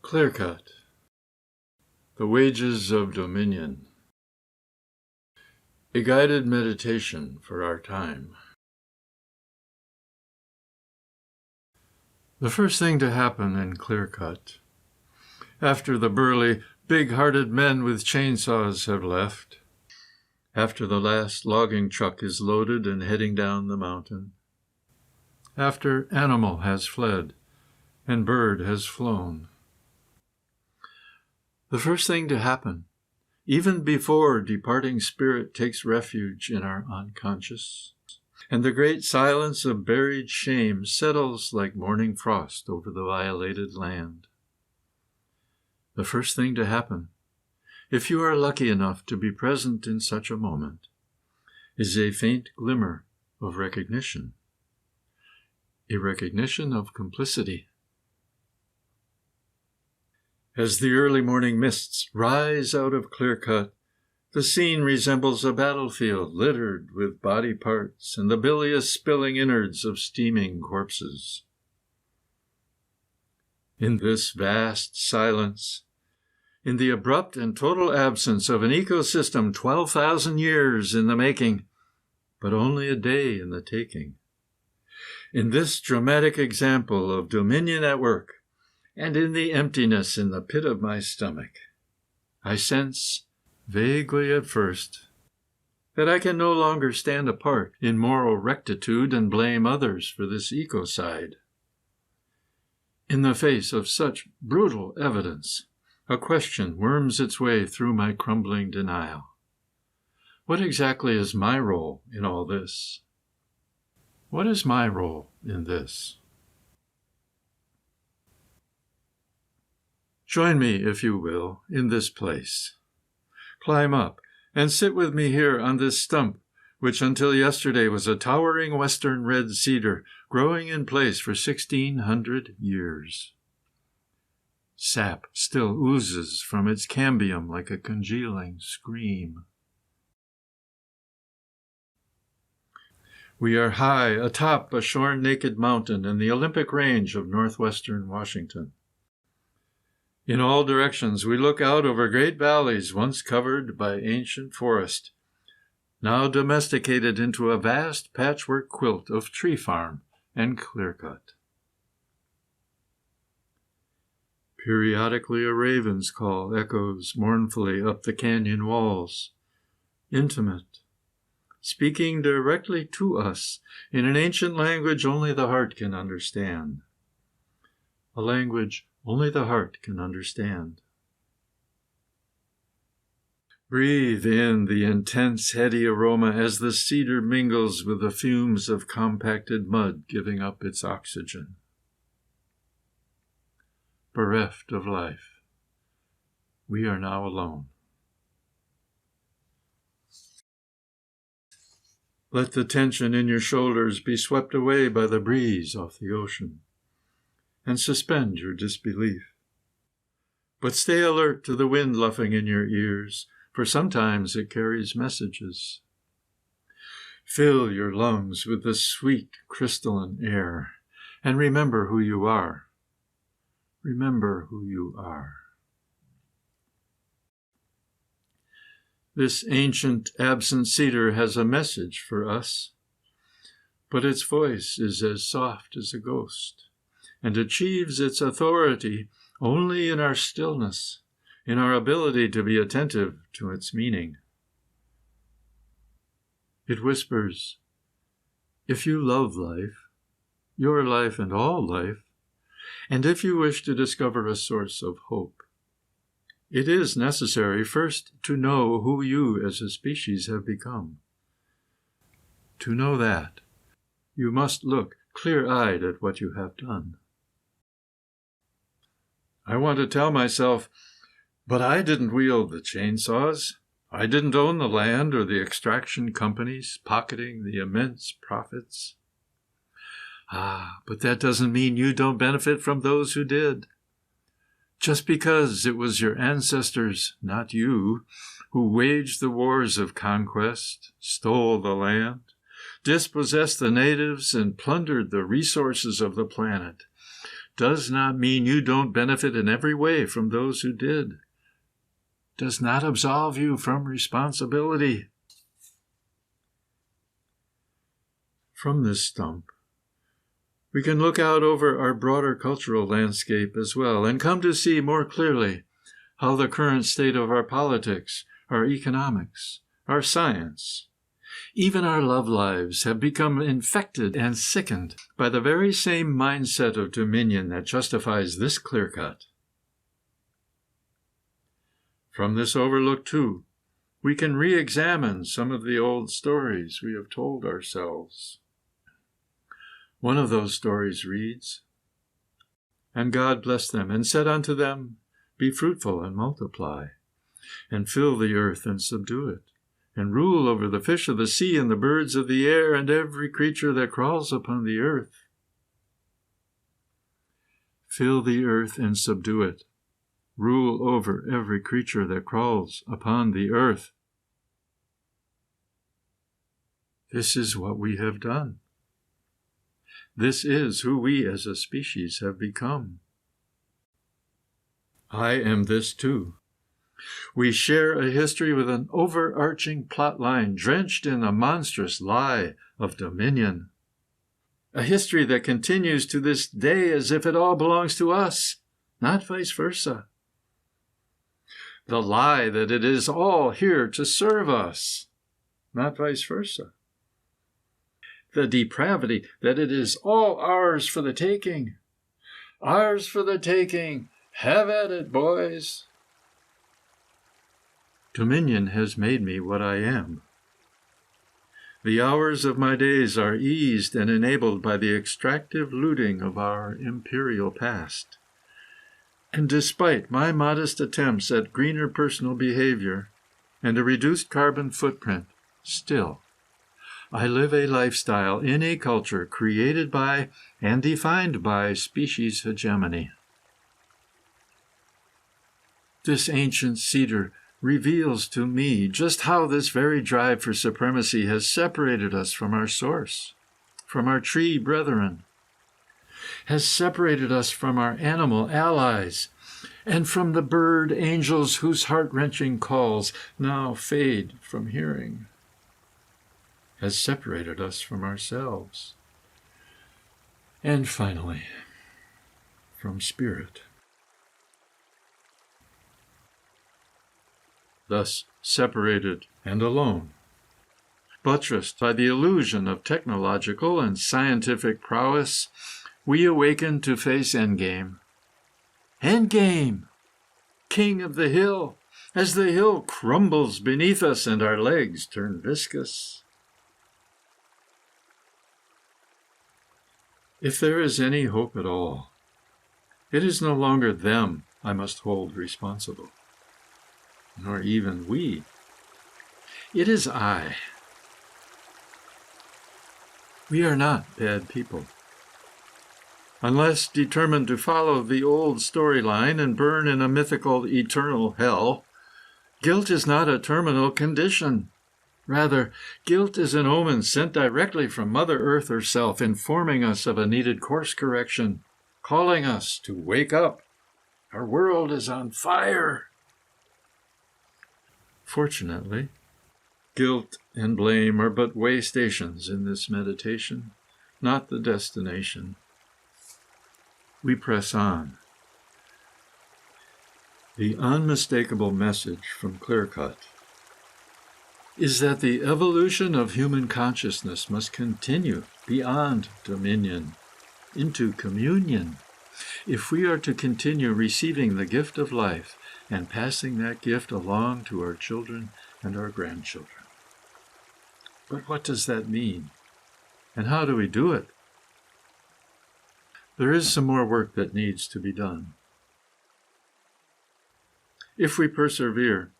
ClearCut, The Wages of Dominion. A guided meditation for our time. The first thing to happen in ClearCut, after the burly, big-hearted men with chainsaws have left, after the last logging truck is loaded and heading down the mountain, after animal has fled and bird has flown, the first thing to happen, even before departing spirit takes refuge in our unconscious, and the great silence of buried shame settles like morning frost over the violated land. The first thing to happen, if you are lucky enough to be present in such a moment, is a faint glimmer of recognition, a recognition of complicity. As the early morning mists rise out of ClearCut, the scene resembles a battlefield littered with body parts and the bilious spilling innards of steaming corpses. In this vast silence, in the abrupt and total absence of an ecosystem 12,000 years in the making, but only a day in the taking, in this dramatic example of dominion at work, and in the emptiness in the pit of my stomach, I sense, vaguely at first, that I can no longer stand apart in moral rectitude and blame others for this ecocide. In the face of such brutal evidence, a question worms its way through my crumbling denial. What exactly is my role in all this? What is my role in this? Join me, if you will, in this place. Climb up and sit with me here on this stump, which until yesterday was a towering western red cedar growing in place for 1,600 years. Sap still oozes from its cambium like a congealing scream. We are high atop a shorn-naked mountain in the Olympic Range of northwestern Washington. In all directions we look out over great valleys once covered by ancient forest, now domesticated into a vast patchwork quilt of tree farm and ClearCut. Periodically a raven's call echoes mournfully up the canyon walls, intimate, speaking directly to us in an ancient language only the heart can understand, a language only the heart can understand. Breathe in the intense, heady aroma as the cedar mingles with the fumes of compacted mud giving up its oxygen. Bereft of life, we are now alone. Let the tension in your shoulders be swept away by the breeze off the ocean, and suspend your disbelief. But stay alert to the wind luffing in your ears, for sometimes it carries messages. Fill your lungs with the sweet crystalline air, and remember who you are. Remember who you are. This ancient, absent cedar has a message for us, but its voice is as soft as a ghost, and achieves its authority only in our stillness, in our ability to be attentive to its meaning. It whispers, if you love life, your life and all life, and if you wish to discover a source of hope, it is necessary first to know who you as a species have become. To know that, you must look clear-eyed at what you have done. I want to tell myself, but I didn't wield the chainsaws. I didn't own the land or the extraction companies pocketing the immense profits. But that doesn't mean you don't benefit from those who did. Just because it was your ancestors, not you, who waged the wars of conquest, stole the land, dispossessed the natives, and plundered the resources of the planet, does not mean you don't benefit in every way from those who did. Does not absolve you from responsibility. From this stump, we can look out over our broader cultural landscape as well and come to see more clearly how the current state of our politics, our economics, our science, even our love lives have become infected and sickened by the very same mindset of dominion that justifies this clear cut. From this overlook, too, we can re-examine some of the old stories we have told ourselves. One of those stories reads, "And God blessed them, and said unto them, Be fruitful and multiply, and fill the earth and subdue it, and rule over the fish of the sea and the birds of the air and every creature that crawls upon the earth." Fill the earth and subdue it. Rule over every creature that crawls upon the earth. This is what we have done. This is who we as a species have become. I am this too. We share a history with an overarching plot line drenched in a monstrous lie of dominion. A history that continues to this day as if it all belongs to us, not vice versa. The lie that it is all here to serve us, not vice versa. The depravity that it is all ours for the taking. Ours for the taking. Have at it, boys. Dominion has made me what I am. The hours of my days are eased and enabled by the extractive looting of our imperial past. And despite my modest attempts at greener personal behavior and a reduced carbon footprint, still, I live a lifestyle in a culture created by and defined by species hegemony. This ancient cedar reveals to me just how this very drive for supremacy has separated us from our source, from our tree brethren, has separated us from our animal allies, and from the bird angels whose heart-wrenching calls now fade from hearing, has separated us from ourselves, and finally, from spirit. Thus separated and alone, buttressed by the illusion of technological and scientific prowess, we awaken to face Endgame. Endgame! King of the hill, as the hill crumbles beneath us and our legs turn viscous. If there is any hope at all, it is no longer them I must hold responsible, nor even we. It is I. We are not bad people. Unless determined to follow the old storyline and burn in a mythical eternal hell, guilt is not a terminal condition. Rather, guilt is an omen sent directly from Mother Earth herself, informing us of a needed course correction, calling us to wake up. Our world is on fire. Fortunately, guilt and blame are but way stations in this meditation, not the destination. We press on. The unmistakable message from ClearCut is that the evolution of human consciousness must continue beyond dominion into communion if we are to continue receiving the gift of life and passing that gift along to our children and our grandchildren. But what does that mean? And how do we do it? There is some more work that needs to be done. If we persevere,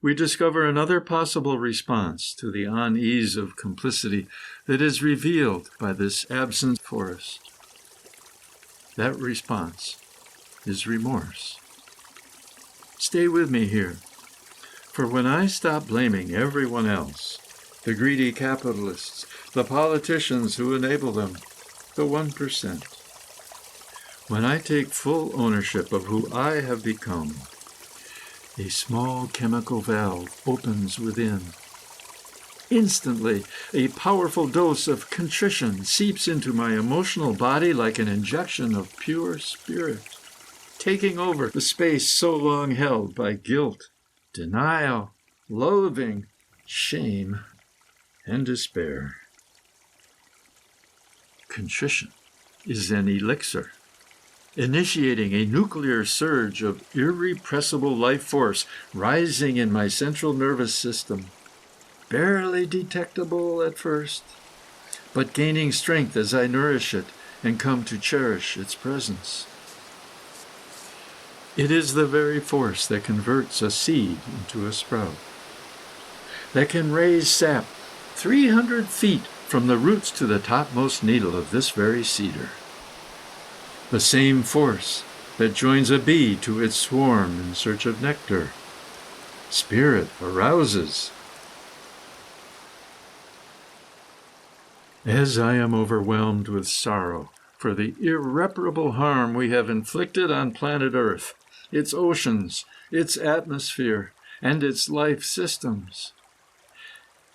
we discover another possible response to the unease of complicity that is revealed by this absent forest. That response is remorse. Stay with me here, for when I stop blaming everyone else, the greedy capitalists, the politicians who enable them, the 1%, When I take full ownership of who I have become, a small chemical valve opens within. Instantly, a powerful dose of contrition seeps into my emotional body like an injection of pure spirit, taking over the space so long held by guilt, denial, loathing, shame, and despair. Contrition is an elixir, initiating a nuclear surge of irrepressible life force rising in my central nervous system, barely detectable at first, but gaining strength as I nourish it and come to cherish its presence. It is the very force that converts a seed into a sprout, that can raise sap 300 feet from the roots to the topmost needle of this very cedar. The same force that joins a bee to its swarm in search of nectar. Spirit arouses. As I am overwhelmed with sorrow for the irreparable harm we have inflicted on planet Earth, its oceans, its atmosphere, and its life systems,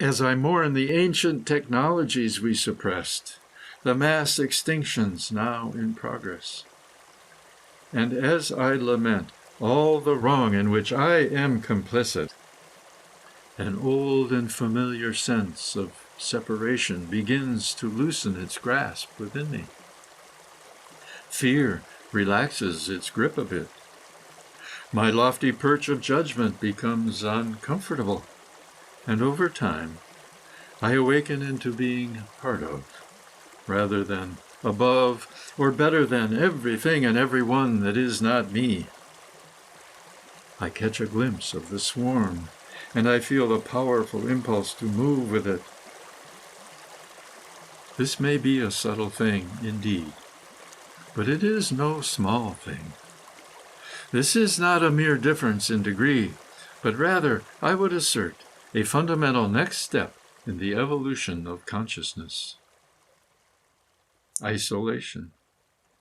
as I mourn the ancient technologies we suppressed, the mass extinctions now in progress, and as I lament all the wrong in which I am complicit, an old and familiar sense of separation begins to loosen its grasp within me. Fear relaxes its grip a bit. My lofty perch of judgment becomes uncomfortable, and over time, I awaken into being part of, rather than above or better than everything and everyone that is not me. I catch a glimpse of the swarm, and I feel a powerful impulse to move with it. This may be a subtle thing indeed, but it is no small thing. This is not a mere difference in degree, but rather, I would assert, a fundamental next step in the evolution of consciousness. Isolation,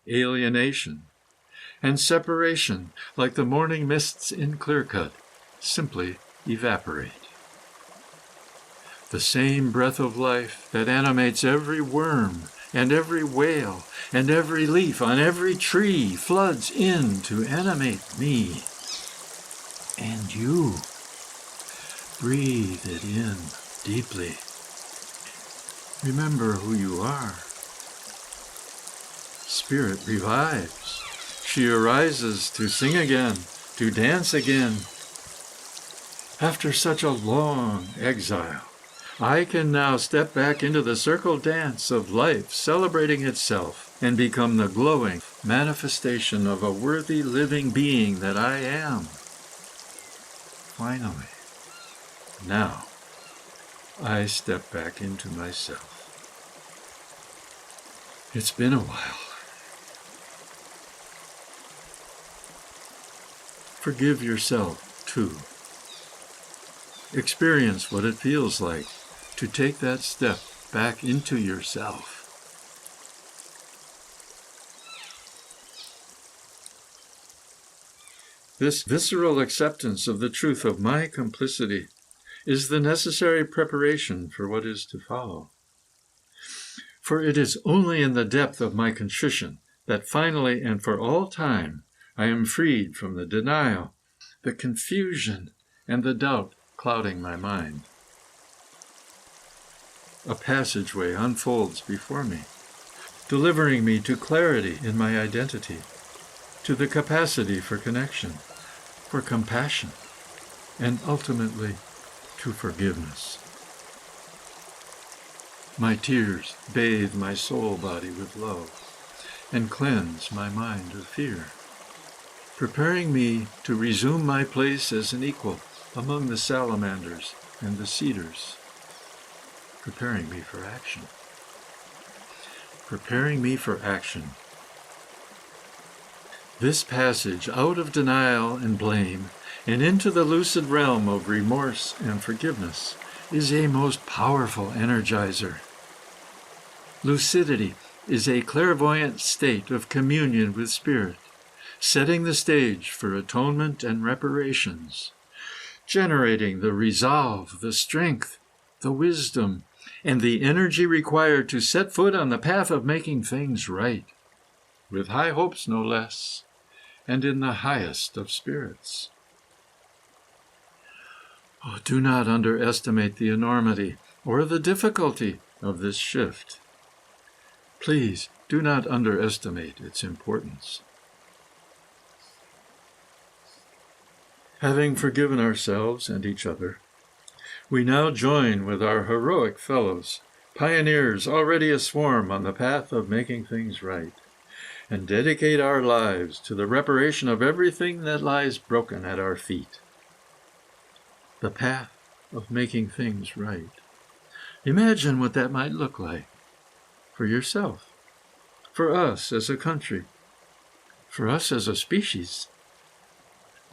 alienation, and separation, like the morning mists in ClearCut, simply evaporate. The same breath of life that animates every worm and every whale and every leaf on every tree floods in to animate me and you. Breathe it in deeply. Remember who you are. Spirit revives. She arises to sing again, to dance again. After such a long exile, I can now step back into the circle dance of life celebrating itself and become the glowing manifestation of a worthy living being that I am. Finally, now, I step back into myself. It's been a while. Forgive yourself, too. Experience what it feels like to take that step back into yourself. This visceral acceptance of the truth of my complicity is the necessary preparation for what is to follow. For it is only in the depth of my contrition that finally and for all time I am freed from the denial, the confusion, and the doubt clouding my mind. A passageway unfolds before me, delivering me to clarity in my identity, to the capacity for connection, for compassion, and ultimately to forgiveness. My tears bathe my soul body with love and cleanse my mind of fear, preparing me to resume my place as an equal among the salamanders and the cedars, preparing me for action. Preparing me for action. This passage out of denial and blame and into the lucid realm of remorse and forgiveness is a most powerful energizer. Lucidity is a clairvoyant state of communion with Spirit, setting the stage for atonement and reparations, generating the resolve, the strength, the wisdom, and the energy required to set foot on the path of making things right, with high hopes no less, and in the highest of spirits. Oh, do not underestimate the enormity or the difficulty of this shift. Please do not underestimate its importance. Having forgiven ourselves and each other, we now join with our heroic fellows, pioneers already aswarm on the path of making things right, and dedicate our lives to the reparation of everything that lies broken at our feet. The path of making things right. Imagine what that might look like for yourself, for us as a country, for us as a species.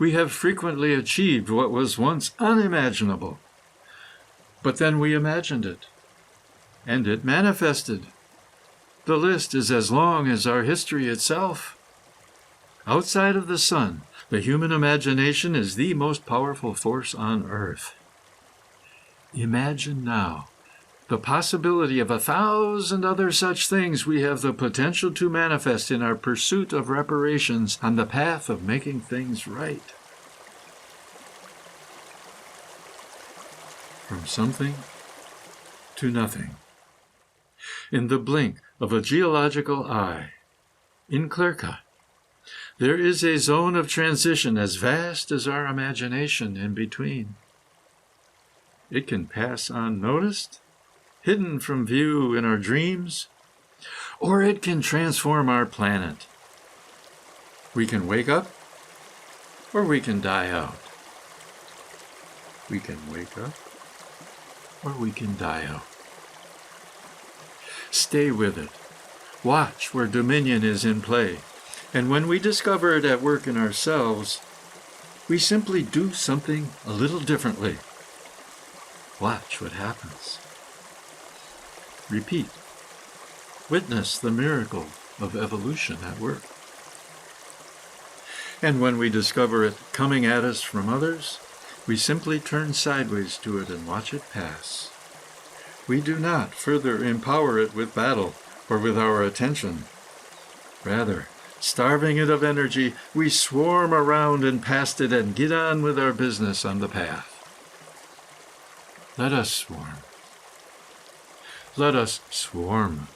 We have frequently achieved what was once unimaginable, but then we imagined it, and it manifested. The list is as long as our history itself. Outside of the sun, the human imagination is the most powerful force on earth. Imagine now the possibility of 1,000 other such things we have the potential to manifest in our pursuit of reparations on the path of making things right. From something to nothing. In the blink of a geological eye, in ClearCut, there is a zone of transition as vast as our imagination in between. It can pass unnoticed, hidden from view in our dreams, or it can transform our planet. We can wake up, or we can die out. We can wake up, or we can die out. Stay with it. Watch where Dominion is in play. And when we discover it at work in ourselves, we simply do something a little differently. Watch what happens. Repeat. Witness the miracle of evolution at work. And when we discover it coming at us from others, we simply turn sideways to it and watch it pass. We do not further empower it with battle or with our attention. Rather, starving it of energy, we swarm around and past it and get on with our business on the path. Let us swarm. Let us swarm.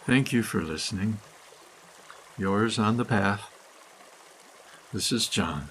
Thank you for listening. Yours on the path. This is John.